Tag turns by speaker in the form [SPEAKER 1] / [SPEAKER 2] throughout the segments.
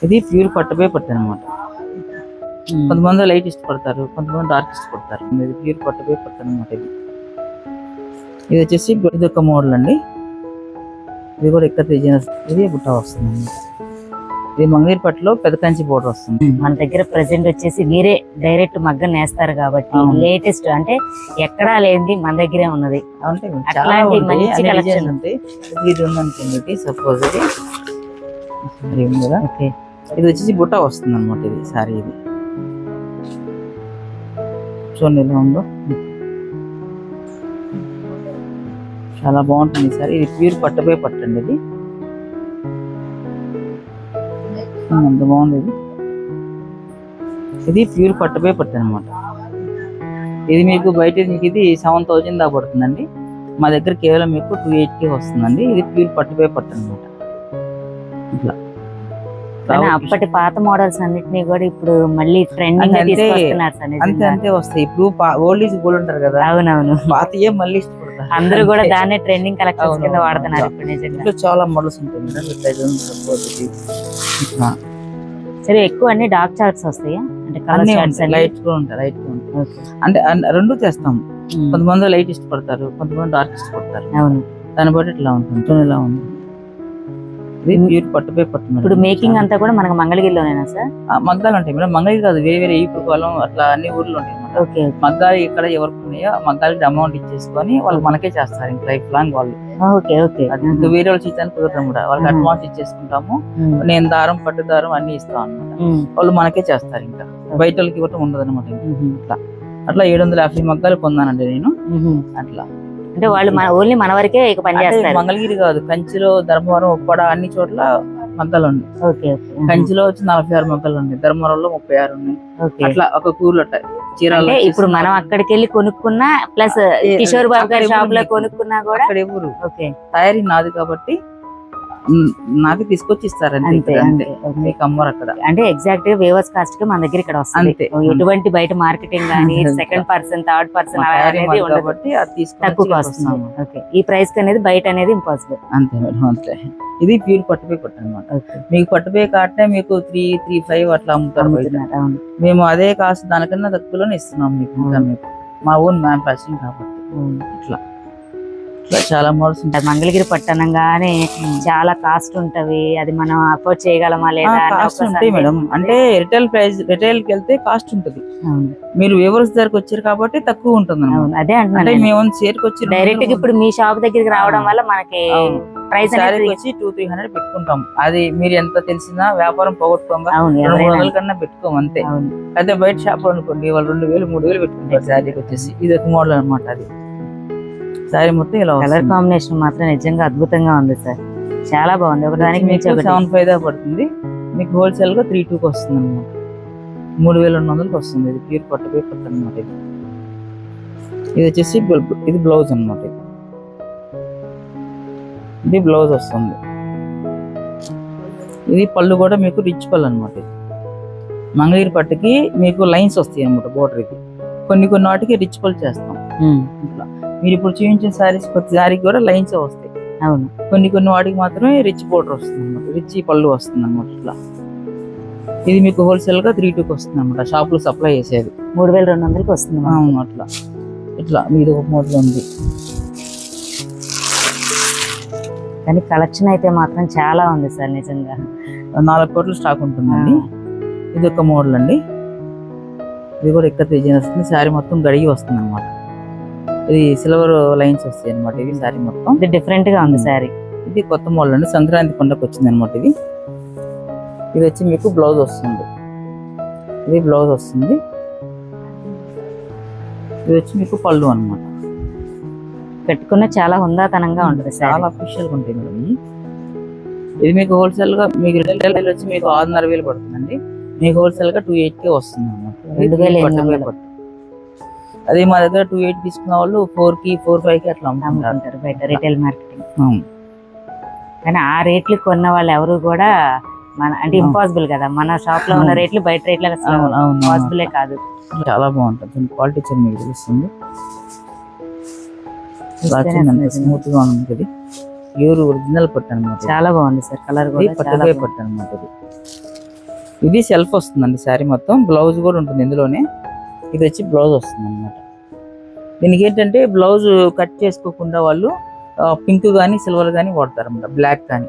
[SPEAKER 1] ఇది ప్యూర్ పట్టుపై పట్టు అనమాట. కొంతమంది లైట్ ఇష్టపడతారు, కొంతమంది డార్క్ ఇష్టపడతారు. ఇది ప్యూర్ పట్టుపై పట్టు అనమాట. ఇది వచ్చేసి ఇది ఒక మోడల్ అండి. ఇది కూడా ఇక్కడ డిజైన్, ఇది బుట్ట వస్తుంది అనమాట. ఇది మంగళగిరి పట్టులో పెద్ద కంచి బోర్డర్ వస్తుంది.
[SPEAKER 2] మన దగ్గర ప్రెసెంట్ వచ్చేసి మీరే డైరెక్ట్ మగ్గం నేస్తారు కాబట్టి లేటెస్ట్ అంటే ఎక్కడా లేనిది మన దగ్గరే ఉన్నది.
[SPEAKER 1] అంటే అట్లాంటి మంచి కలెక్షన్ ఉంటాయి. ఇది ఉందనుకోండి, సపోజ్ ఇది ఉంది కదా, ఇది వచ్చేసి బుట్ట వస్తుంది అనమాట. ఇది సారీ ఇది చూడండి ఎలా ఉందో, చాలా బాగుంటుంది సార్. ఇది ప్యూర్ పట్టుపై పట్టండి. ఇది అంత బాగుంది. ఇది ప్యూర్ పట్టుపై పట్టు అనమాట. ఇది మీకు బయట మీకు ఇది 7,000 దాకా పడుతుందండి. మా దగ్గర కేవలం మీకు 280 వస్తుందండి. ఇది ప్యూర్ పట్టుపై పట్టు అనమాట. ఇట్లా
[SPEAKER 2] అప్పటి పాత మోడల్స్ అన్నిటినీ కూడా ఇప్పుడు మళ్ళీ ట్రెండింగ్
[SPEAKER 1] అంతే అంతే వస్తాయి. ఇప్పుడు ఓల్డ్ ఈజ్ గోల్డ్ అంటారు కదా.
[SPEAKER 2] అవునవును,
[SPEAKER 1] పాతయే మళ్ళీ ఇష్టపడతారు.
[SPEAKER 2] అందరూ కూడా దాన్నే ట్రెండింగ్ కలెక్షన్స్ కింద వాడుతున్నారు ఇప్పుడు నిజంగా.
[SPEAKER 1] చాలా మోడల్స్ ఉంటాయి.
[SPEAKER 2] సరే, ఎక్కువ అన్ని డార్క్ చార్ట్స్ వస్తాయా? అంటే
[SPEAKER 1] లైట్ గా ఉంటాయి, లైట్ గా ఉంటాయి. అంటే రెండు చేస్తాం. కొంతమంది లైట్ ఇష్టపడతారు, కొంతమంది డార్క్ ఇష్టపడతారు.
[SPEAKER 2] అవును,
[SPEAKER 1] దాన్ని బట్టి ఇట్లా ఉంటుంది. ఇలా ఉంది. ప్యూర్ పట్టుపై పట్టు.
[SPEAKER 2] ఇప్పుడు మేకింగ్ అంతా కూడా మనకు మంగళగిరిలోనేనా సార్?
[SPEAKER 1] మగ్గాలు ఉంటాయి మేడం. మంగళగిరి కాదు, వేరే వేరే ఈపురపాలెం అట్లా అన్ని ఊర్లు ఉంటాయి అన్నమాట. మగ్గాలు ఇక్కడ ఎవరికి ఉన్నాయో మగ్గాలకి అమౌంట్ ఇచ్చేసుకొని వాళ్ళు మనకే చేస్తారు ఇంకా లైఫ్ లాంగ్ వాళ్ళు. ఇంకా వేరే వాళ్ళు చేయడానికి కుదరదు కూడా. వాళ్ళకి అడ్వాన్స్ ఇచ్చేసుకుంటాము. నేను దారం, పట్టు దారం అన్ని ఇస్తాం అనమాట. వాళ్ళు మనకే చేస్తారు. ఇంకా బయట వాళ్ళకి ఇవ్వటం ఉండదు అనమాట. ఇట్లా అట్లా 750 మగ్గాలు కొన్నానండి నేను. అట్లా
[SPEAKER 2] అంటే వాళ్ళు ఓన్లీ మన వరకే పని చేస్తారు.
[SPEAKER 1] మంగళగిరి కాదు, కంచిలో, ధర్మవరం, ఉప్పాడ అన్ని చోట్ల మగ్గాలు ఉన్నాయి. కంచిలో వచ్చి 46 మగ్గాలు ఉన్నాయి, ధర్మవరంలో 36 ఉన్నాయి. అట్లా ఒక కూరలు చీరాలు.
[SPEAKER 2] ఇప్పుడు మనం అక్కడికి వెళ్ళి కొనుక్కున్నా ప్లస్ కిషోర్ బాబు గారి షాప్ లో కొనుక్కున్నా కూడా
[SPEAKER 1] అక్కడ ఎవరు తయారీ నాది కాబట్టి నాకు తీసుకొచ్చి ఇస్తారంటే అమ్మరు అక్కడ.
[SPEAKER 2] అంటే ఎగ్జాక్ట్ గా వేవర్స్ కాస్ట్ కి మన దగ్గర ఇక్కడ వస్తుంది. ఎటువంటి బయట మార్కెటింగ్ కానీ సెకండ్ పర్సన్, థర్డ్ పర్సన్ అనేది
[SPEAKER 1] కాబట్టి
[SPEAKER 2] తక్కువ వస్తుంది. ఈ ప్రైస్ అనేది బయట అనేది ఇంపాసిబుల్.
[SPEAKER 1] అంతే మేడం, అంతే. ఇది ప్యూర్ పట్టుపై పట్టు అనమాట. మీకు పట్టుపై కాటే మీకు 335 అట్లా అమ్ముతారు. మేము అదే కాస్ట్ దానికన్నా తక్కువలోనే ఇస్తున్నాం మీకు. ఇంకా మీకు మా ఓన్ మ్యానుఫ్యాక్చరింగ్ కాబట్టి ఇట్లా చాలా మోడల్స్ ఉంటాయి.
[SPEAKER 2] మంగళగిరి పట్టణంగానే చాలా కాస్ట్ ఉంటవి. అది మనం అఫోర్డ్ చేయగలమా లేదా?
[SPEAKER 1] కాస్ట్ ఉంటాయి మేడం. అంటే రిటైల్ ప్రైస్, రిటైల్ కి వెళ్తే కాస్ట్ ఉంటది. మీరు వేవర్స్ దగ్గరకు వచ్చారు కాబట్టి తక్కువ ఉంటుంది.
[SPEAKER 2] అదే అంటే
[SPEAKER 1] మేము షేర్కి వచ్చి
[SPEAKER 2] డైరెక్ట్ గా ఇప్పుడు మీ షాప్ దగ్గరికి రావడం వల్ల మనకి ప్రైస్
[SPEAKER 1] వచ్చి 200-300 పెట్టుకుంటాం. అది మీరు ఎంత తెలిసినా వ్యాపారం పోగొట్టుకోగా 200 కన్నా పెట్టుకోం అంతే. అదే బయట షాప్ అనుకోండి, వాళ్ళు 2000-3000 పెట్టుకుంటారు శారీకి వచ్చేసి. ఇది ఒక మోడల్ అనమాట. అది సారీ మొత్తం ఇలా
[SPEAKER 2] కలర్ కాంబినేషన్ మాత్రం నిజంగా అద్భుతంగా ఉంది సార్, చాలా బాగుంది. ఒకదానికి మీకు
[SPEAKER 1] 75 దాకా పడుతుంది. మీకు హోల్సేల్ గా 32 వస్తుంది అనమాట. 3200 వస్తుంది. ఇది ప్యూర్ పట్టుపై పట్టు అనమాట. ఇది వచ్చేసి ఇది బ్లౌజ్ అనమాట. ఇది బ్లౌజ్ వస్తుంది. ఇది పళ్ళు కూడా మీకు రిచ్ పళ్ళు అనమాట. మంగళగిరి పట్టుకి మీకు లైన్స్ వస్తాయి అనమాట బోర్డర్. ఇది కొన్ని వాటికి రిచ్ పళ్ళు చేస్తాం. ఇట్లా మీరు ఇప్పుడు చూపించిన సారీస్ ప్రతి సారీకి కూడా లైన్స్ వస్తాయి.
[SPEAKER 2] అవును,
[SPEAKER 1] కొన్ని వాటికి మాత్రమే రిచ్ బోర్డర్ వస్తుంది అనమాట, రిచ్ పళ్ళు వస్తుంది అనమాట. ఇట్లా ఇది మీకు హోల్సేల్ గా 32 వస్తుంది అనమాట. షాప్ లో సప్లై చేసేది
[SPEAKER 2] 3200 వస్తుంది.
[SPEAKER 1] అవును, అట్లా ఇట్లా మీది ఒక మోడల్ ఉంది.
[SPEAKER 2] కానీ కలెక్షన్ అయితే మాత్రం చాలా ఉంది సార్ నిజంగా.
[SPEAKER 1] 4 కోట్ల స్టాక్ ఉంటుందండి. ఇది ఒక మోడల్ అండి. ఇది కూడా ఇక్కడ డిజైన్ వస్తుంది. శారీ మొత్తం గడిగి వస్తుంది అనమాట. ఇది సిల్వర్ లైన్స్ వస్తాయి అనమాట. ఇది శారీ మొత్తం
[SPEAKER 2] ఇది డిఫరెంట్ గా ఉంది శారీ.
[SPEAKER 1] ఇది కొత్త మోడల్ అండి. సంక్రాంతి పండుగ వచ్చింది అనమాట. ఇది వచ్చి మీకు బ్లౌజ్ వస్తుంది. ఇది బ్లౌజ్ వస్తుంది. ఇది వచ్చి మీకు పళ్ళు అనమాట.
[SPEAKER 2] పెట్టుకున్న చాలా హుందాతనంగా ఉంటుంది,
[SPEAKER 1] చాలా అఫీషియల్ గా ఉంటాయి మేడం. ఇది మీకు హోల్సేల్ గా మీకు రిటైల్ వచ్చి మీకు 6,500 పడుతుందండి. మీకు హోల్సేల్ గా 280 వస్తుంది అనమాట.
[SPEAKER 2] 2,800
[SPEAKER 1] అదే మా దగ్గర 280 తీసుకున్న వాళ్ళు 4కి 4-5కి అట్లా
[SPEAKER 2] అమ్ముకుంటారు బయట రిటైల్ మార్కెటింగ్. కానీ ఆ రేట్లు కొన్న వాళ్ళు ఎవరు కూడా మన అంటే ఇంపాసిబుల్ కదా. మన షాప్ లో ఉన్న రేట్లు బయట రేట్లు పాసిబులే కాదు.
[SPEAKER 1] చాలా బాగుంటుంది. క్వాలిటీ చాలా మీకు తెలుస్తుంది. స్మూత్ గా ఉంటుంది. ప్యూర్ ఒరిజినల్ పట్టు అనమాట.
[SPEAKER 2] చాలా బాగుంది సార్. కలర్ కూడా
[SPEAKER 1] పట్టుపై పట్టు అనమాట. ఇది సెల్ఫ్ వస్తుందండి శారీ మొత్తం, బ్లౌజ్ కూడా ఉంటుంది ఇందులోనే. ఇది వచ్చి బ్లౌజ్ వస్తుంది అనమాట. దీనికి ఏంటంటే బ్లౌజ్ కట్ చేసుకోకుండా వాళ్ళు పింక్ గానీ సిల్వర్ గానీ వాడతారు అనమాట, బ్లాక్ కానీ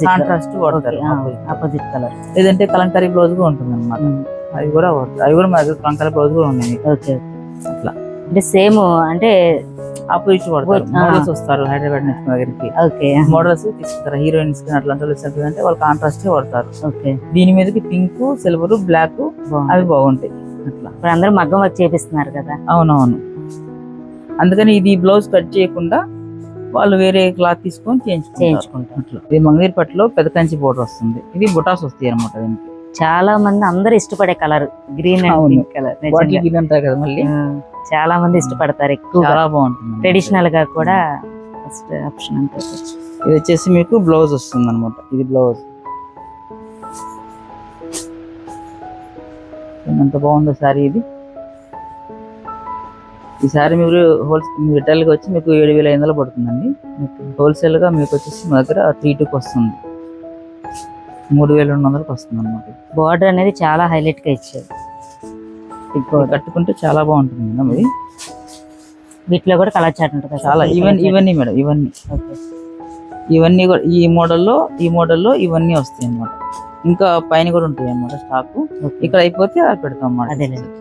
[SPEAKER 1] కాంట్రాస్ట్ వాడతారు
[SPEAKER 2] ఆపోజిట్ కలర్.
[SPEAKER 1] లేదంటే కలంకారీ బ్లౌజ్ కూడా ఉంటుంది అనమాట, అవి కూడా వాడతారు. అవి కూడా మా దగ్గర కలంకారీ బ్లౌజ్ కూడా ఉన్నాయి.
[SPEAKER 2] ఓకే,
[SPEAKER 1] అట్లా
[SPEAKER 2] అంటే సేమ్ అంటే
[SPEAKER 1] ఆపోజిట్ వాడతారు. మోడల్స్ వస్తారు హైదరాబాద్ నుంచి మా దగ్గరికి,
[SPEAKER 2] ఓకే
[SPEAKER 1] మోడల్స్ తీసుకుంటారు. హీరోయిన్స్ అట్లాంటి అంటే వాళ్ళు కాంట్రాస్ట్ వాడతారు.
[SPEAKER 2] ఓకే,
[SPEAKER 1] దీని మీదకి పింక్ సిల్వర్ బ్లాక్ అవి బాగుంటాయి. అట్లా
[SPEAKER 2] ఇప్పుడు అందరూ మగ్గం వర్క్ చేపిస్తున్నారు కదా.
[SPEAKER 1] అవునవును, అందుకని ఇది బ్లౌజ్ కట్ చేయకుండా వాళ్ళు వేరే క్లాత్ తీసుకొని చేయించుకుంటారు. అట్లా ఇది మంగళగిరి పట్టులో పెద్ద కంచి బోర్డర్ వస్తుంది. ఇది బుటాస్ వస్తాయి అనమాట. దీనికి
[SPEAKER 2] చాలా మంది అందరు ఇష్టపడే colour green and pink colour.
[SPEAKER 1] Green అంటారు కదా, మళ్ళీ
[SPEAKER 2] చాలా మంది ఇష్టపడతారు ఎక్కువ.
[SPEAKER 1] చాలా బాగుంటుంది,
[SPEAKER 2] ట్రెడిషనల్ గా కూడా ఫస్ట్ ఆప్షన్ అంటే.
[SPEAKER 1] ఇది వచ్చేసి మీకు బ్లౌజ్ వస్తుంది అనమాట. ఇది బ్లౌజ్ ఎంత బాగుందో శారీ. ఇది ఈ శారీ మీరు రిటైల్ గా వచ్చి మీకు 7,500 పడుతుందండి. హోల్సేల్ గా మీకు వచ్చేసి మా దగ్గర 3,200 వస్తుంది, 3,200 వస్తుంది అనమాట.
[SPEAKER 2] బార్డర్ అనేది చాలా హైలైట్ గా ఇచ్చారు,
[SPEAKER 1] కట్టుకుంటే చాలా బాగుంటుంది మేడం. ఇది
[SPEAKER 2] వీటిలో కూడా కలర్ చార్ట్ ఉంటుంది
[SPEAKER 1] చాలా. ఇవన్నీ మేడం, ఇవన్నీ కూడా ఈ మోడల్లో ఇవన్నీ వస్తాయి అన్నమాట. ఇంకా పైన కూడా ఉంటాయి అన్నమాట స్టాక్. ఇక్కడ అయిపోతే అది పెడతాం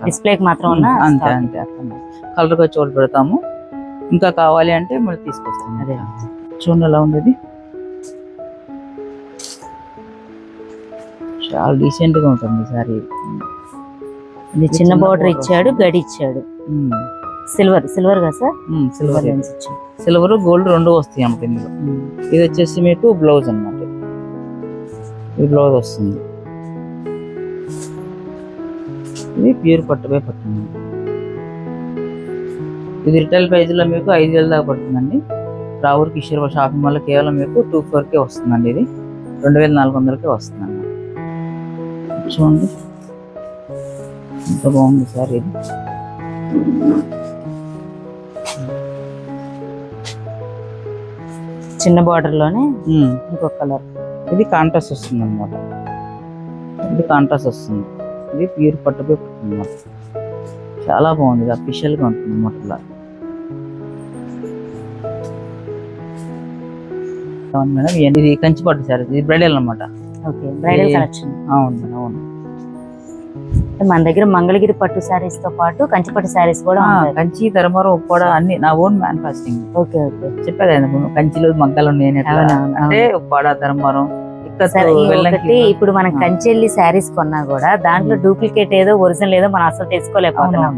[SPEAKER 2] డిస్ప్లే మాత్రం.
[SPEAKER 1] అంతే అంతే, కలర్ వచ్చి వాళ్ళు పెడతాము. ఇంకా కావాలి అంటే మళ్ళీ తీసుకొస్తాం. చూడండి ఎలా ఉంది, ఇది చాలా డీసెంట్ గా ఉంటుంది సారీ.
[SPEAKER 2] ఇది చిన్న బార్డర్ ఇచ్చాడు, గడి ఇచ్చాడు. సిల్వర్ కదా సార్?
[SPEAKER 1] సిల్వర్ గోల్డ్ రెండు వస్తాయి అన్నమాట ఇందులో. ఇది వచ్చేసి మీకు బ్లౌజ్ అన్నమాట. ఈ బ్లౌజ్ వస్తుంది. ఇది ప్యూర్ పట్టుపై పడుతుంది. ఇది రిటైల్ ప్రైస్ లో మీకు 5,000 దాకా పడుతుందండి. రావూర్ కిషోర్ షాపింగ్ మాల్ కేవలం మీకు 2400 వస్తుందండి. ఇది 2,400 వస్తుంది అన్నమాట. చూడండి ఎంత బాగుంది సార్. ఇది
[SPEAKER 2] చిన్న బార్డర్ లోనే ఇంకొక కలర్.
[SPEAKER 1] ఇది కాంట్రాస్ట్ వస్తుంది అన్నమాట. ఇది కాంట్రాస్ట్ వస్తుంది. ఇది ప్యూర్ పట్టుపై పడుతుంది అన్నమాట. చాలా బాగుంది, ఇది అఫీషియల్ గా ఉంటుంది అన్నమాట. ఇలా మేడం ఇది కంచి పట్టు సార్, ఇది బ్రైడల్ అన్నమాట.
[SPEAKER 2] Okay, bridal collection.
[SPEAKER 1] అవును మేడం, అవును.
[SPEAKER 2] మన దగ్గర మంగళగిరి పట్టు శారీస్ తో పాటు కంచి పట్టు శారీస్ కూడా
[SPEAKER 1] కంచి ధర్మవరం ఉప్పాడ అన్ని నా ఓన్ మ్యానుఫాక్చరింగ్.
[SPEAKER 2] ఓకే ఓకే,
[SPEAKER 1] చెప్పా కదా కంచిలో మగ్గాలు ఉన్నాయి అంటే ఉప్పాడ ధర్మవరం.
[SPEAKER 2] ఇప్పుడు మనం కంచి వెళ్ళి శారీస్ కొన్నా కూడా దాంట్లో డూప్లికేట్ ఏదో ఒరిజినల్ ఏదో మనం అసలు తెలుసుకోలేకపోతున్నాం.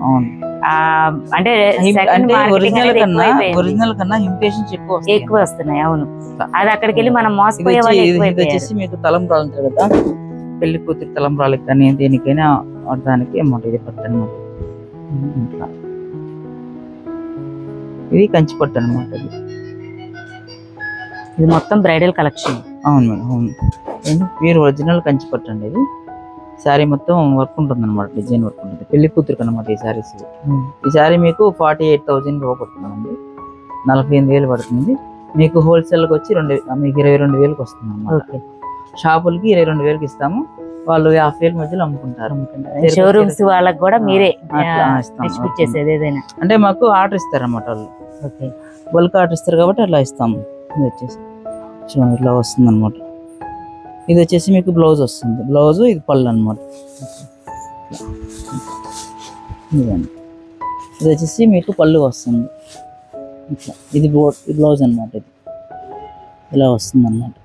[SPEAKER 2] అంటే
[SPEAKER 1] ఒరిజినల్ కన్నా ఇంప్రెషన్స్
[SPEAKER 2] ఎక్కువ వస్తున్నాయి. అవును, అది అక్కడికి వెళ్ళి మనం మోసపోయే వాళ్ళు.
[SPEAKER 1] మీకు తలంబ్రాలు ఉంటాయి కదా, పెళ్లి కూతురు తలంబ్రాలకి కానీ దేనికైనా దానికి అమౌంట్ ఇది పట్టు అనమాట. ఇది కంచి పట్టు అనమాట.
[SPEAKER 2] ఇది మొత్తం బ్రైడల్ కలెక్షన్.
[SPEAKER 1] అవును మేడం, అవును. మీరు ఒరిజినల్ కంచి పట్టు అండి. ఇది శారీ మొత్తం వర్క్ ఉంటుంది అనమాట, డిజైన్ వర్క్ ఉంటుంది. పెళ్లి కూతురుకి అనమాట ఈ శారీస్. ఈ శారీ మీకు 48,000 రూపాయలు పడుతుందండి, 48,000 పడుతుంది. మీకు హోల్సేల్కి వచ్చి మీకు 22,000 వస్తుంది అనమాట. షాపులకి 22,000 ఇస్తాము, వాళ్ళు 50,000 మధ్యలో అమ్ముకుంటారు.
[SPEAKER 2] షోరూమ్స్ వాళ్ళకి కూడా మీరే డిస్ట్రిబ్యూట్ చేసేది ఏదైనా
[SPEAKER 1] అంటే మాకు ఆర్డర్ ఇస్తారు అన్నమాట వాళ్ళు.
[SPEAKER 2] ఓకే,
[SPEAKER 1] బల్క్ ఆర్డర్ ఇస్తారు కాబట్టి అట్లా ఇస్తాము. ఇది వచ్చేసి చూడండి ఇట్లా వస్తుంది అనమాట. ఇది వచ్చేసి మీకు బ్లౌజ్ వస్తుంది. బ్లౌజ్ ఇది పళ్ళు అనమాట. ఇది వచ్చేసి మీకు పళ్ళు వస్తుంది ఇట్లా. ఇది బ్లౌజ్ అనమాట. ఇది ఇలా వస్తుంది అన్నమాట.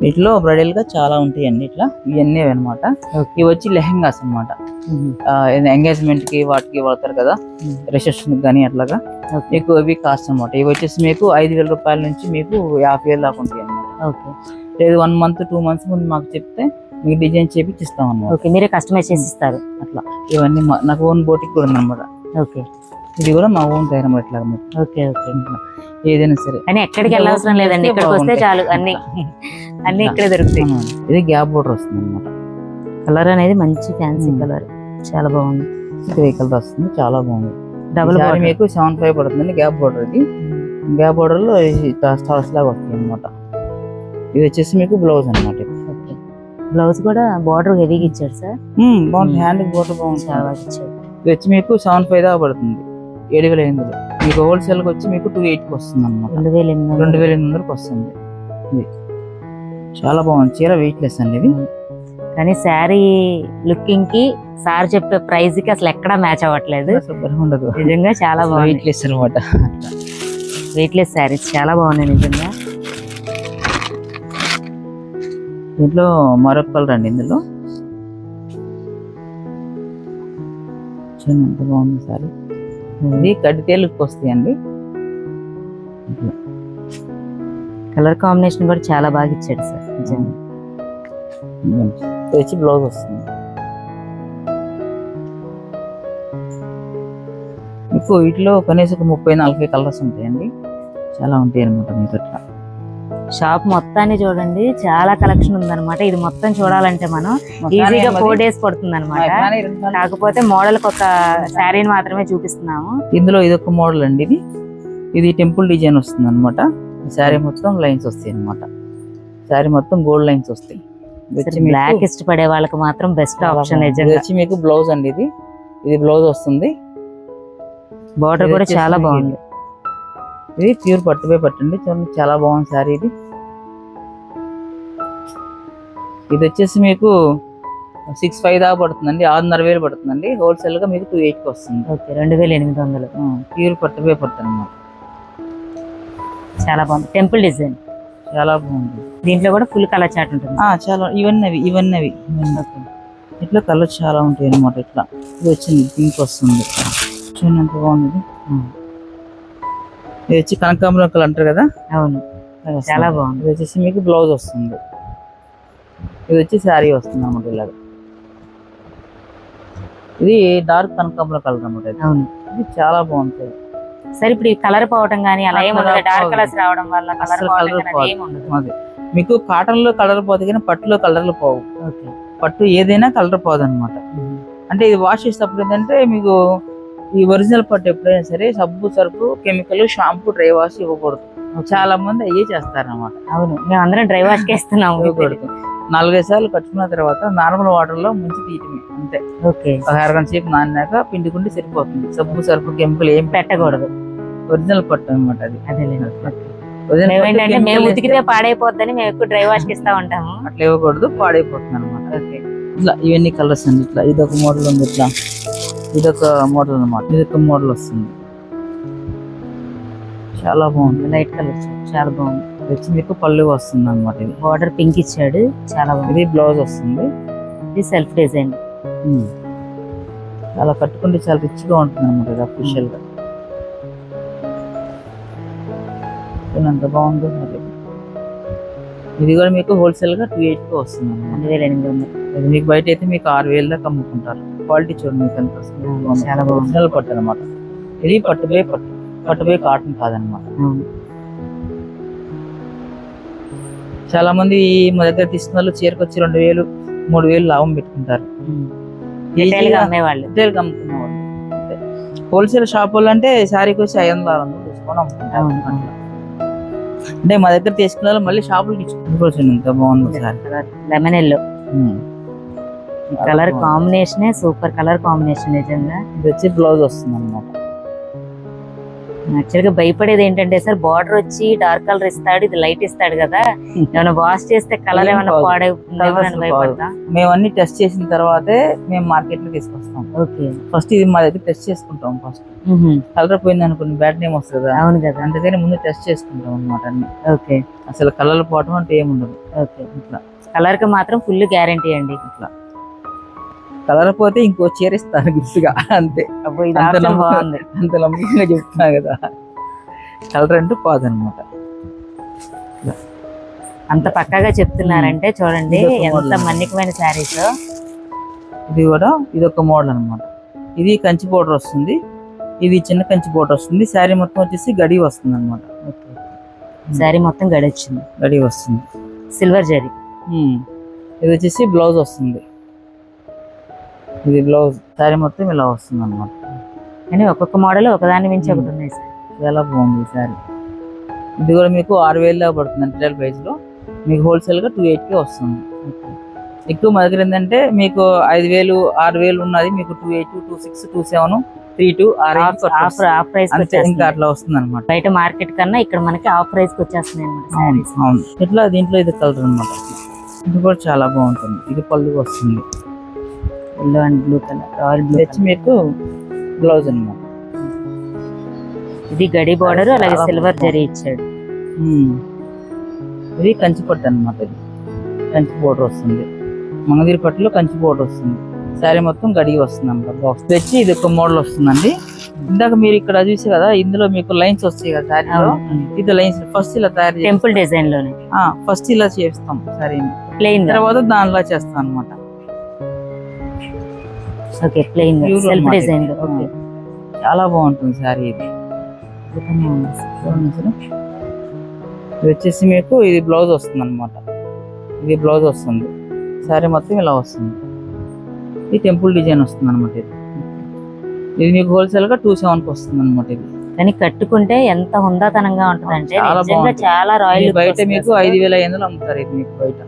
[SPEAKER 1] వీటిలో బ్రైడల్ గా చాలా ఉంటాయండి. ఇట్లా ఇవన్నీ అనమాట. ఇవి వచ్చి లెహెంగాస్ అనమాట. ఎంగేజ్మెంట్ కి వాటికి వాడతారు కదా, రిసెప్షన్ కానీ అట్లాగా. మీకు ఇవి కాస్ట్ అనమాట. ఇవి వచ్చేసి మీకు 5,000 రూపాయల నుంచి మీకు 50,000 దాకా ఉంటాయి అనమాట. లేదు 1 month 2 months ముందు మాకు చెప్తే మీకు డిజైన్ చేపించి ఇస్తాం అనమాట.
[SPEAKER 2] మీరే కస్టమైజ్ చేసి ఇస్తారు అట్లా.
[SPEAKER 1] ఇవన్నీ నాకు ఓన్ బోటిక్ కూడా ఉందన్నమాట.
[SPEAKER 2] ఓకే,
[SPEAKER 1] ఇది కూడా మా ఓన్ తయారు అనమాట. ఇట్లా
[SPEAKER 2] ఓకే ఓకే,
[SPEAKER 1] ఏదైనా సరే
[SPEAKER 2] అని ఎక్కడికి వెళ్ళవసరం లేదండి, ఇక్కడికి వస్తే చాలు అన్ని ఇక్కడే దొరుకుతాయి.
[SPEAKER 1] ఇది గ్యాప్ బోర్డర్ వస్తుంది అనమాట.
[SPEAKER 2] కలర్ అనేది మంచి ఫ్యాన్సీ కలర్, చాలా బాగుంది.
[SPEAKER 1] గ్రే కలర్ వస్తుంది, చాలా బాగుంది.
[SPEAKER 2] డబుల్
[SPEAKER 1] మీకు 75 పడుతుంది గ్యాప్ బోర్డర్. ఇది గ్యాప్ బోర్డర్ లో స్టార్స్ లాగా వస్తాయి అనమాట. ఇది వచ్చేసి మీకు బ్లౌజ్ అనమాట.
[SPEAKER 2] బ్లౌజ్ కూడా బార్డర్ హెవీగా ఇచ్చాడు సార్.
[SPEAKER 1] బాగుంది, హ్యాండ్ బోర్డర్ బాగుంది,
[SPEAKER 2] చాలా బాగా ఇచ్చాడు.
[SPEAKER 1] ఇది వచ్చి మీకు 7,500 దాకా పడుతుంది, 7,800. మీకు హోల్సేల్ కి వచ్చి మీకు 280కి వస్తుంది అనమాట, 2,800కి వస్తుంది. ఇది చాలా బాగుంది చీర, వెయిట్ లెస్ అండి ఇది.
[SPEAKER 2] కానీ శారీ లుకింగ్ కి సార్ చెప్పే ప్రైస్ కి అసలు ఎక్కడా మ్యాచ్ అవ్వట్లేదు,
[SPEAKER 1] ఉండదు
[SPEAKER 2] నిజంగా చాలా బాగుంది.
[SPEAKER 1] వెయిట్ లెస్ అనమాట,
[SPEAKER 2] వెయిట్ లెస్ శారీస్ చాలా బాగున్నాయి నిజంగా.
[SPEAKER 1] దీంట్లో మరొక కలర్ అండి, ఇందులో చూడండి ఎంత బాగుంది సారీ. ఇది కడితేలుకి వస్తాయండి.
[SPEAKER 2] కలర్ కాంబినేషన్ కూడా చాలా బాగా ఇచ్చాడు సార్ నిజంగా.
[SPEAKER 1] వచ్చి బ్లౌజ్ వస్తుంది మీకు. వీటిలో కనీసం ఒక 30-40 కలర్స్ ఉంటాయండి, చాలా ఉంటాయి అనమాట మీకు. అట్లా
[SPEAKER 2] షాప్ మొత్తాన్ని చూడండి, చాలా కలెక్షన్ ఉందన్నమాట. ఇది మొత్తం చూడాలంటే మనం ఈజీగా 4 days పడుతుంది అనమాట. కాకపోతే మోడల్ కి ఒక శారీని మాత్రమే చూపిస్తున్నాము.
[SPEAKER 1] ఇందులో ఇది ఒక మోడల్ అండి, ఇది టెంపుల్ డిజైన్ వస్తుంది అనమాట. శారీ మొత్తం లైన్స్ వస్తాయి అనమాట, శారీ మొత్తం గోల్డ్ లైన్స్ వస్తాయి.
[SPEAKER 2] బ్లాక్ ఇష్టపడే వాళ్ళకి మాత్రం బెస్ట్ ఆప్షన్.
[SPEAKER 1] వచ్చి మీకు బ్లౌజ్ అండి, ఇది బ్లౌజ్ వస్తుంది.
[SPEAKER 2] బార్డర్ కూడా చాలా బాగుంది.
[SPEAKER 1] ఇది ప్యూర్ పట్టు బై పట్టు అండి, చూడండి చాలా బాగుంది సారీ. ఇది వచ్చేసి మీకు 6,500 దాకా పడుతుందండి, 6,500 పడుతుందండి. హోల్సేల్ గా మీకు 280కి వస్తుంది.
[SPEAKER 2] 2,800
[SPEAKER 1] ప్యూర్ పట్టు బై పట్టు అనమాట.
[SPEAKER 2] చాలా బాగుంది, టెంపుల్ డిజైన్
[SPEAKER 1] చాలా బాగుంది.
[SPEAKER 2] దీంట్లో కూడా ఫుల్ కలర్ చార్ట్ ఉంటుంది.
[SPEAKER 1] చాలా ఇవన్నీ ఇట్లా కలర్ చాలా ఉంటాయి అనమాట. ఇట్లా ఇది వచ్చింది పింక్ వస్తుంది, చూడండి ఎంత బాగుంది. ఇది వచ్చి కనకాంబరం కలర్ అంటారు కదా.
[SPEAKER 2] అవును, చాలా బాగుంది.
[SPEAKER 1] ఇది వచ్చేసి మీకు బ్లౌజ్ వస్తుంది, ఇది వచ్చి శారీ వస్తుంది అన్నమాట. ఇలాగ ఇది డార్క్ కనకాంబరం కలర్ అన్నమాట.
[SPEAKER 2] అవును,
[SPEAKER 1] ఇది చాలా బాగుంటుంది.
[SPEAKER 2] సరే ఇప్పుడు ఈ కలర్ పోవటం కానీ అలా ఏముండదు, డార్క్ కలర్స్ రావడం వల్ల
[SPEAKER 1] అదే మీకు కాటన్ లో కలర్ పోదు కానీ పట్టులో కలర్లు పోవు. పట్టు ఏదైనా కలర్ పోదు అనమాట. అంటే ఇది వాష్ చేసేటప్పుడు ఏంటంటే మీకు ఈ ఒరిజినల్ పట్టు ఎప్పుడైనా సరే సబ్బు, సరుపు, కెమికల్, షాంపూ, డ్రై వాష్ ఇవ్వకూడదు. చాలా మంది అయ్యే చేస్తారనమాట.
[SPEAKER 2] అవును, మేము అందరం డ్రై వాష్ చేస్తున్నాం.
[SPEAKER 1] 4-5 సార్లు కట్టుకున్న తర్వాత నార్మల్ వాటర్ లో ముంచి తీయటమే అంతే. ఒక అరగంట సేపు నానాక పిండుకుంటే సరిపోతుంది. సబ్బు, సరుపు, కెమికల్ ఏం
[SPEAKER 2] పెట్టకూడదు.
[SPEAKER 1] ఒరిజినల్ పట్టు అనమాట అది.
[SPEAKER 2] మేము ఉతికితే పాడైపోద్దని మేము ఎక్కువ డ్రై వాష్ ఇస్తా ఉంటాము.
[SPEAKER 1] అట్లా ఇవ్వకూడదు, పాడైపోతుంది అనమాట. ఇట్లా ఇవన్నీ కలర్స్ అండి. ఇట్లా ఇదొక మోడల్ ఉంది, ఇట్లా ఇదొక మోడల్ అనమాట. ఇదొక మోడల్ వస్తుంది, చాలా బాగుంది.
[SPEAKER 2] లైట్ కలర్ చాలా బాగుంది.
[SPEAKER 1] వచ్చి మీకు పళ్ళు వస్తుంది అనమాట. ఇది
[SPEAKER 2] బార్డర్ పింక్ ఇచ్చాడు, చాలా బాగుంది.
[SPEAKER 1] ఇది బ్లౌజ్ వస్తుంది,
[SPEAKER 2] ఇది సెల్ఫ్ డిజైన్.
[SPEAKER 1] చాలా కట్టుకుంటే చాలా రిచ్ గా ఉంటుంది అనమాట. ఇది అఫీషియల్ గా ఎంత బాగుందో. ఇది కూడా మీకు హోల్సేల్ గా 280కి వస్తుంది,
[SPEAKER 2] 2,800.
[SPEAKER 1] మీకు బయట అయితే మీకు 6,000 దాకా అమ్ముకుంటారు. క్వాలిటీ చూడండి మీకు ఎంత
[SPEAKER 2] చాలా బాగుంది.
[SPEAKER 1] ఒరిజినల్ పట్టు అనమాట. ఇది పట్టుబై పట్టు, పట్టుబై కాటన్ కాదనమాట. చాలా మంది మా దగ్గర తీసుకున్న వాళ్ళు చీరకు వచ్చి 2,000-3,000 లాభం పెట్టుకుంటారు. హోల్సేల్ షాప్ వాళ్ళు అంటే శారీకి వచ్చి 500-600 తీసుకొని అమ్ముకుంటారు. అంటే మా దగ్గర తీసుకున్న వాళ్ళు మళ్ళీ షాపులకి ఇచ్చుకోవచ్చు. ఎంత బాగుంది sorry,
[SPEAKER 2] lemon yellow colour combination, super colour combination నిజంగా.
[SPEAKER 1] ఇది వచ్చి బ్లౌజ్ వస్తుంది అనమాట.
[SPEAKER 2] యాక్చువల్ గా భయపడేది ఏంటంటే సార్, బార్డర్ వచ్చి డార్క్ కలర్ ఇస్తాడు, ఇది లైట్ ఇస్తాడు కదా, ఏమైనా వాష్ చేస్తే కలర్ ఏమైనా పాడైపోతుందా?
[SPEAKER 1] మేము అన్ని టెస్ట్ చేసిన తర్వాతే మేము మార్కెట్ లో తీసుకొస్తాం. ఫస్ట్ ఇది మా దగ్గర టెస్ట్ చేసుకుంటాం. ఫస్ట్ కలర్ పోయింది అనుకోండి బ్యాడ్ నేమ్ వస్తుంది కదా.
[SPEAKER 2] అవును కదా,
[SPEAKER 1] అందుకని ముందు టెస్ట్ చేసుకుంటాం అనమాట అన్ని.
[SPEAKER 2] ఓకే,
[SPEAKER 1] అసలు కలర్ పోవటం అంటే ఏముండదు.
[SPEAKER 2] ఓకే, ఇట్లా కలర్ కి మాత్రం ఫుల్ గ్యారంటీ అండి.
[SPEAKER 1] ఇట్లా కలర్ పోతే ఇంకో చీర ఇస్తారు గిఫ్ట్ గా, అంతే. అంత నమ్మకంగా చెప్తున్నా కదా, కలర్ అంటే పోదనమాట.
[SPEAKER 2] అంత పక్కగా చెప్తున్నారంటే చూడండి ఎంత మన్నికమైన శారీస్.
[SPEAKER 1] ఇది కూడా ఇదొక మోడల్ అనమాట. ఇది కంచి బోర్డర్ వస్తుంది, ఇది చిన్న కంచి బోర్డర్ వస్తుంది. శారీ మొత్తం వచ్చేసి గడి వస్తుంది అనమాట.
[SPEAKER 2] శారీ మొత్తం గడి వచ్చింది,
[SPEAKER 1] గడి వస్తుంది,
[SPEAKER 2] సిల్వర్ జరీ.
[SPEAKER 1] ఇది వచ్చేసి బ్లౌజ్ వస్తుంది. ఇది బ్లౌజ్, శారీ మొత్తం ఇలా వస్తుంది అనమాట.
[SPEAKER 2] కానీ ఒక్కొక్క మోడల్ ఒకదాని మించి ఒకటి ఉన్నాయి సార్.
[SPEAKER 1] చాలా బాగుంది శారీ. ఇది కూడా మీకు 6,000 దాకా పడుతుంది రిటైల్ ప్రైస్ లో. మీకు హోల్సేల్ గా 280 వస్తుంది. ఎక్కువ మా దగ్గర ఏంటంటే మీకు 5,000 6,000 ఉన్నది మీకు 280 26 27 32
[SPEAKER 2] ఆఫ్ ప్రైస్
[SPEAKER 1] ఇంకా అట్లా వస్తుంది అనమాట.
[SPEAKER 2] బయట మార్కెట్ కన్నా ఇక్కడ మనకి ఆఫ్ ప్రైస్ కి వచ్చేస్తున్నాయి అన్నమాట.
[SPEAKER 1] అవును, ఇట్లా దీంట్లో ఇది కలర్ అనమాట. ఇది కూడా చాలా బాగుంటుంది. ఇది పళ్ళు వస్తుంది
[SPEAKER 2] yellow and blue colour, royal blue
[SPEAKER 1] వచ్చి మీకు బ్లౌజ్ అనమాట.
[SPEAKER 2] ఇది గడి బోర్డర్, అలాగే సిల్వర్ జరీ ఇచ్చాడు.
[SPEAKER 1] ఇది కంచి పట్టు అనమాట. ఇది కంచి బోర్డర్ వస్తుంది, మంగళగిరి పట్టులో కంచి బోర్డర్ వస్తుంది. శారీ మొత్తం గడిగి వస్తుంది అనమాట. బాక్స్ తెచ్చి ఇది ఒక మోడల్ వస్తుందండి. ఇందాక మీరు ఇక్కడ చూసే కదా, ఇందులో మీకు లైన్స్ వస్తాయి కదా శారీలో. ఇది లైన్స్ ఫస్ట్ ఇలా తయారు
[SPEAKER 2] టెంపుల్ డిజైన్ లోనే
[SPEAKER 1] ఫస్ట్ ఇలా చేస్తాం శారీని,
[SPEAKER 2] ప్లెయిన్
[SPEAKER 1] తర్వాత దానిలా చేస్తాం అనమాట.
[SPEAKER 2] Okay, plain self design. Okay,
[SPEAKER 1] చాలా బాగుంటుంది శారీ. ఇది ఇది వచ్చేసి మీకు ఇది బ్లౌజ్ వస్తుంది అనమాట. ఇది బ్లౌజ్ వస్తుంది, శారీ మొత్తం ఇలా వస్తుంది. ఇది టెంపుల్ డిజైన్ వస్తుంది అనమాట. ఇది మీకు హోల్సేల్ గా 27 వస్తుంది అనమాట. ఇది
[SPEAKER 2] కానీ కట్టుకుంటే ఎంత హుందాతనంగా ఉంటుందంటే చాలా రాయల్.
[SPEAKER 1] బయట మీకు 5,500 అమ్ముతారు ఇది మీకు బయట.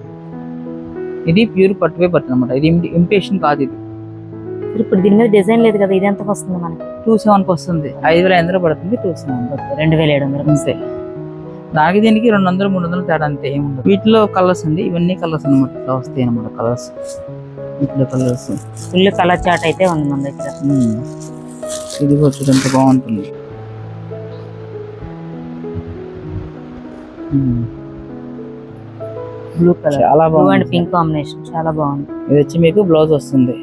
[SPEAKER 1] ఇది ప్యూర్ పట్టువే పట్టు అనమాట. ఇది ఇంపేషన్ కాదు. ఇది
[SPEAKER 2] ఇప్పుడు దీని మీద డిజైన్ లేదు కదా, ఇది ఎంతకు వస్తుంది మనకి?
[SPEAKER 1] 27 వస్తుంది. 5,500 పడుతుంది. 27
[SPEAKER 2] 2,700
[SPEAKER 1] అంతే. దానికి దీనికి 200 300 తేడా అంతే ఏముండదు. వీటిలో కలర్స్ అండి, ఇవన్నీ కలర్స్ అనమాట. ఇట్లా వస్తాయి అనమాట కలర్స్. ఇట్లా కలర్స్
[SPEAKER 2] ఫుల్ కలర్ చార్ట్ అయితే ఉంది మన దగ్గర.
[SPEAKER 1] ఇది కూడా చూడండి బాగుంటుంది.
[SPEAKER 2] బ్లూ కలర్,
[SPEAKER 1] చాలా
[SPEAKER 2] బ్లూ అండ్ పింక్ కాంబినేషన్ చాలా బాగుంది.
[SPEAKER 1] ఇది వచ్చి మీకు బ్లౌజ్ వస్తుంది.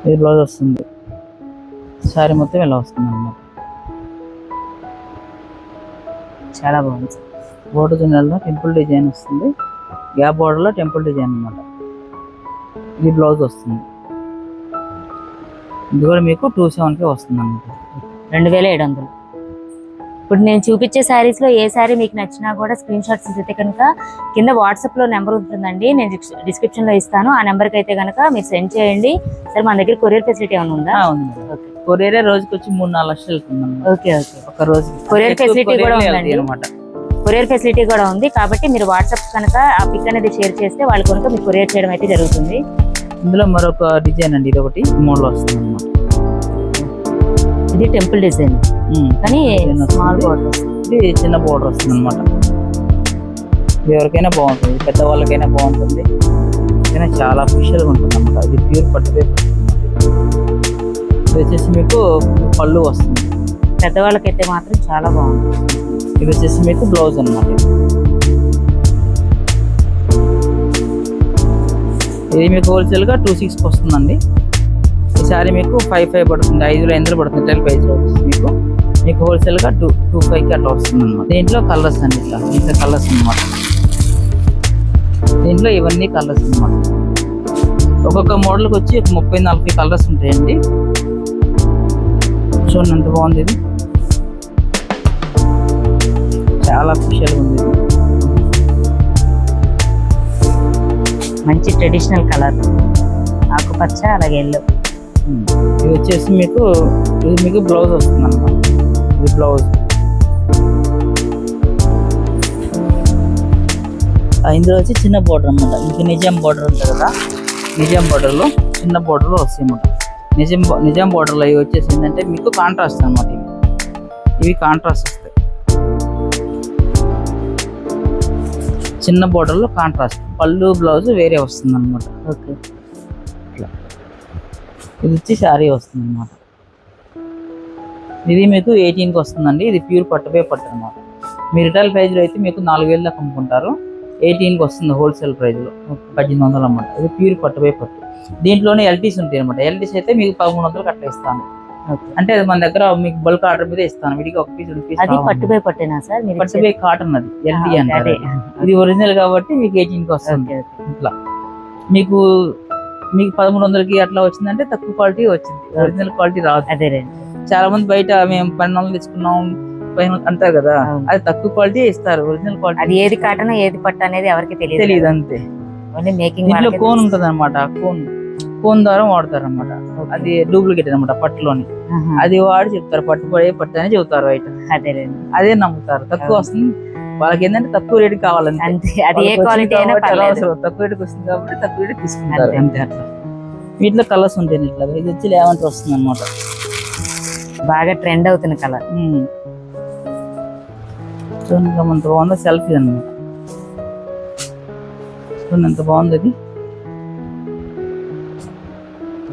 [SPEAKER 1] ఇది బ్లౌజ్ వస్తుంది. శారీ మొత్తం ఇలా వస్తుంది అన్నమాట.
[SPEAKER 2] చాలా బాగుంది.
[SPEAKER 1] బోర్డర్ జనరల్లో టెంపుల్ డిజైన్ వస్తుంది. గ్యాప్ బోర్డర్ లో టెంపుల్ డిజైన్ అన్నమాట. ఇది బ్లౌజ్ వస్తుంది. ఇది కూడా మీకు 27 వస్తుంది అన్నమాట.
[SPEAKER 2] 2,700. ఇప్పుడు నేను చూపించే శారీస్ లో ఏ శారీ మీకు నచ్చినా కూడా స్క్రీన్ షాట్స్ అయితే కనుక కింద వాట్సాప్ లో నెంబర్ ఉంటుందండి, నేను డిస్క్రిప్షన్ లో ఇస్తాను. ఆ నెంబర్ కి అయితే కనుక మీరు సెండ్ చేయండి. సరే, మన దగ్గర కొరియర్ ఫెసిలిటీ ఏమైనా ఉందా?
[SPEAKER 1] కొరియర్ రోజుకి వచ్చి 3-4 లక్షలు వెళ్తుంది.
[SPEAKER 2] ఓకే ఓకే,
[SPEAKER 1] ఒక రోజు
[SPEAKER 2] కొరియర్ ఫెసిలిటీ కూడా ఉందండి అనమాట. కొరియర్ ఫెసిలిటీ కూడా ఉంది కాబట్టి మీరు వాట్సాప్ కనుక ఆ పిక్ అనేది షేర్ చేస్తే వాళ్ళు కనుక మీకు కొరియర్ చేయడం అయితే జరుగుతుంది.
[SPEAKER 1] ఇందులో మరొక డిజైన్ అండి, ఇది ఒకటి మోడల్ వస్తుంది అన్నమాట.
[SPEAKER 2] ఇది టెంపుల్ డిజైన్ కానీ స్మాల్ బోర్డర్,
[SPEAKER 1] ఇది చిన్న బోర్డర్ వస్తుంది అనమాట. ఇది ఎవరికైనా బాగుంటుంది, పెద్దవాళ్ళకైనా బాగుంటుంది, కానీ చాలా స్పెషల్గా ఉంటుంది అనమాట. ఇది ప్యూర్ పట్టువే ఇది వచ్చేసి మీకు పళ్ళు వస్తుంది.
[SPEAKER 2] పెద్దవాళ్ళకైతే మాత్రం చాలా బాగుంటుంది.
[SPEAKER 1] ఇది వచ్చేసి మీకు బ్లౌజ్ అనమాట. ఇది మీకు హోల్సేల్ గా 26 వస్తుందండి. ఈ సారీ మీకు 55 పడుతుంది, 5,500 పడుతుంది. రిటైల్ ప్రైస్ మీకు మీకు హోల్సేల్ గా 225 అట్లా వస్తుంది అనమాట. దీంట్లో కలర్స్ అండి, ఇట్లా ఇంత కలర్స్ అనమాట. దీంట్లో ఇవన్నీ కలర్స్ అనమాట. ఒక్కొక్క మోడల్కి వచ్చి 30-40 కలర్స్ ఉంటాయండి. చూడండి ఎంత బాగుంది. ఇది చాలా స్పెషల్గా ఉంది.
[SPEAKER 2] మంచి ట్రెడిషనల్ కలర్, ఆకుపచ్చ అలాగే ఎల్లో.
[SPEAKER 1] ఇది వచ్చేసి మీకు ఇది మీకు బ్లౌజ్ వస్తుంది అన్నమాట. ఇది బ్లౌజ్. ఇందులో వచ్చి చిన్న బోర్డర్ అన్నమాట. మీకు నిజాం బోర్డర్ ఉంటుంది కదా, నిజాం బోర్డర్లో చిన్న బోర్డర్లో వస్తాయి అన్నమాట. నిజాం బోర్డర్లో ఇవి వచ్చేసి ఏంటంటే మీకు కాంట్రాస్ట్ అనమాట. ఇవి కాంట్రాస్ట్ వస్తాయి. చిన్న బోర్డర్లో కాంట్రాస్ట్, పళ్ళు బ్లౌజ్ వేరే వస్తుంది అనమాట.
[SPEAKER 2] ఓకే,
[SPEAKER 1] ఇట్లా ఇది వచ్చి శారీ వస్తుంది అనమాట. ఇది మీకు 18కి వస్తుందండి. ఇది ప్యూర్ పట్టుపై పట్టు అనమాట. మీ రిటైల్ ప్రైజ్లో అయితే మీకు 4,000 దాకా అమ్ముకుంటారు. 18కి వస్తుంది హోల్సేల్ ప్రైజ్లో 1,800 అన్నమాట. ఇది ప్యూర్ పట్టుపై పట్టు. దీంట్లోనే ఎల్టీస్ ఉంటాయి అనమాట. ఎల్టీస్ అయితే మీకు 1,300 అట్లా ఇస్తాను. అంటే అది మన దగ్గర మీకు బల్క్ ఆర్డర్ మీద ఇస్తాను. వీడికి ఒక పీస్ 2 పీస్.
[SPEAKER 2] అది పట్టుపై పట్టేనా సార్?
[SPEAKER 1] పట్టుపై కాటన్, అది ఎల్టీ అంటారు. ఇది ఒరిజినల్ కాబట్టి మీకు 18కి వస్తుంది. ఇట్లా మీకు 1,300కి అట్లా వచ్చిందంటే తక్కువ క్వాలిటీ వచ్చింది, ఒరిజినల్ క్వాలిటీ రాదు.
[SPEAKER 2] అదే
[SPEAKER 1] చాలా మంది బయట మేము 1200 తెచ్చుకున్నాం 500 అంటారు కదా, అది తక్కువ క్వాలిటీ ఇస్తారు. ఒరిజినల్ క్వాలిటీ
[SPEAKER 2] అది ఏది కాటన్ ఏది పట్టు అనేది ఎవరికి
[SPEAKER 1] తెలియదు అంతే. దీంట్లో కోన్ ఉంటుంది అనమాట. కోన్ ద్వారా వాడతారు అనమాట. అది డూప్లికేట్ అనమాట పట్టులోని. అది వాడి చెప్తారు పట్టు అని చెబుతారు బయట. అదే నమ్ముతారు. తక్కువ వస్తుంది వాళ్ళకి ఏంటంటే తక్కువ రేటు కావాలంటే
[SPEAKER 2] అంతే, అది ఏ క్వాలిటీ అయినా పర్లేదు.
[SPEAKER 1] తక్కువ రేటుకి వస్తుంది కాబట్టి తక్కువ రేటు తీసుకుంటారు అంతే. అట్లా వీటిలో కలర్స్ ఉంటాయి ఇట్లా. ఇది వచ్చి లేవంటర్ వస్తుంది అనమాట,
[SPEAKER 2] బాగా ట్రెండ్ అవుతున్న కలర్.
[SPEAKER 1] చూడండి ఎంత బాగుందో, సెల్ఫీ అనమాట. చూడండి ఎంత బాగుంది ఇది.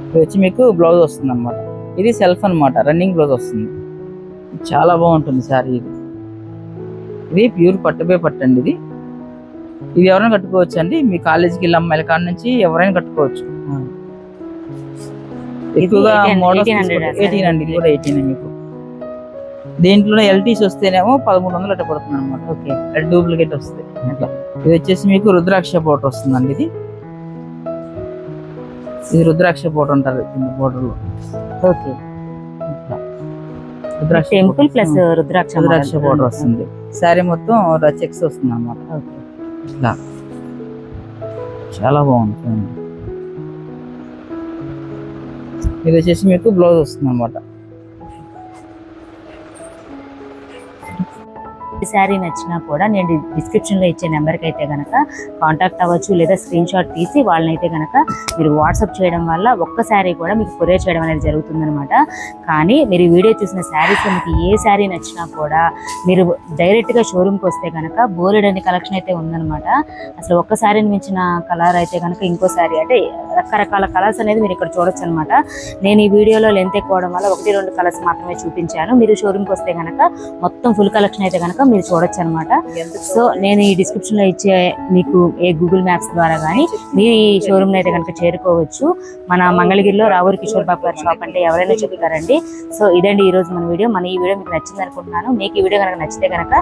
[SPEAKER 1] ఇది వచ్చి మీకు బ్లౌజ్ వస్తుంది అనమాట. ఇది సెల్ఫ్ అన్నమాట, రన్నింగ్ బ్లౌజ్ వస్తుంది. చాలా బాగుంటుంది శారీ. ఇది ప్యూర్ పట్టుపై పట్టండి. ఇది ఎవరైనా కట్టుకోవచ్చు అండి. మీ కాలేజీకి వెళ్ళి అమ్మాయిల కాడ నుంచి ఎవరైనా కట్టుకోవచ్చు. ఎక్కువగా మోడల్స్ 18 అండి. ఇది కూడా 18 మీకు. దీంట్లో ఎల్టీస్ వస్తేనేమో 1300 అట్లా పడుతుంది అనమాట. ఓకే, అది డూప్లికేట్ వస్తుంది అట్లా. ఇది వచ్చేసి మీకు రుద్రాక్ష బోర్డర్ వస్తుందండి. ఇది రుద్రాక్ష బోర్డర్ అంటారు బోర్డర్ లో. ఓకే,
[SPEAKER 2] టెంపుల్ ప్లస్ రుద్రాక్ష
[SPEAKER 1] బోర్డర్ వస్తుంది. శారీ మొత్తం చెక్స్ వస్తుంది అన్నమాట. ఇట్లా చాలా బాగుంటుంది. ఇది వచ్చేసి మీకు బ్లౌజ్ వస్తుంది అన్నమాట.
[SPEAKER 2] శారీ నచ్చినా కూడా నేను డిస్క్రిప్షన్ లో ఇచ్చే నెంబర్కి అయితే గనక కాంటాక్ట్ అవ్వచ్చు, లేదా స్క్రీన్ షాట్ తీసి వాళ్ళనైతే గనక మీరు వాట్సాప్ చేయడం వల్ల ఒక్క శారీ కూడా మీకు కొరియర్ చేయడం అనేది జరుగుతుందనమాట. కానీ మీరు వీడియో చూసిన శారీస్ మీకు ఏ శారీ నచ్చినా కూడా మీరు డైరెక్ట్ గా షోరూమ్కి వస్తే గనక బోలెడని కలెక్షన్ అయితే ఉందనమాట. అసలు ఒక్క శారీని మించిన కలర్ అయితే కనుక ఇంకో శారీ అంటే రకరకాల కలర్స్ అనేది మీరు ఇక్కడ చూడొచ్చు అనమాట. నేను ఈ వీడియోలో లెంత్ ఎక్కువడం వల్ల 1-2 కలర్స్ మాత్రమే చూపించాను. మీరు షోరూమ్కి వస్తే గనక మొత్తం ఫుల్ కలెక్షన్ అయితే కనుక మీరు చూడొచ్చు అనమాట. సో నేను ఈ డిస్క్రిప్షన్ లో ఇచ్చే మీకు ఏ గూగుల్ మ్యాప్స్ ద్వారా కానీ మీరు ఈ షోరూమ్ అయితే కనుక చేరుకోవచ్చు. మన మంగళగిరిలో రావూరి కిషోర్ బాబు గారి షాప్ అంటే ఎవరైనా చెప్తారండి. సో ఇదండి ఈ రోజు మన వీడియో. ఈ వీడియో మీకు నచ్చింది అనుకుంటున్నాను. మీకు ఈ వీడియో కనుక నచ్చితే కనుక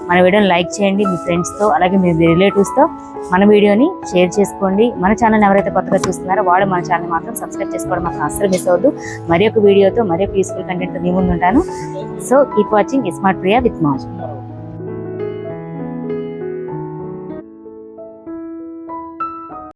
[SPEAKER 2] మన వీడియోని లైక్ చేయండి, మీ ఫ్రెండ్స్ తో అలాగే మీ రిలేటివ్స్ తో మన వీడియోని షేర్ చేసుకోండి. మన ఛానల్ ఎవరైతే కొత్తగా చూస్తున్నారో వాళ్ళు మన ఛానల్ మాత్రం సబ్స్క్రైబ్ చేసుకోవడం మాత్రం అస్సలు మిస్ అవ్వద్దు. మరి ఒక వీడియోతో మరి ఒక యూస్ఫుల్ కంటెంట్ తో మీ ముందు ఉంటాను. So keep watching smart Priya with ma'am.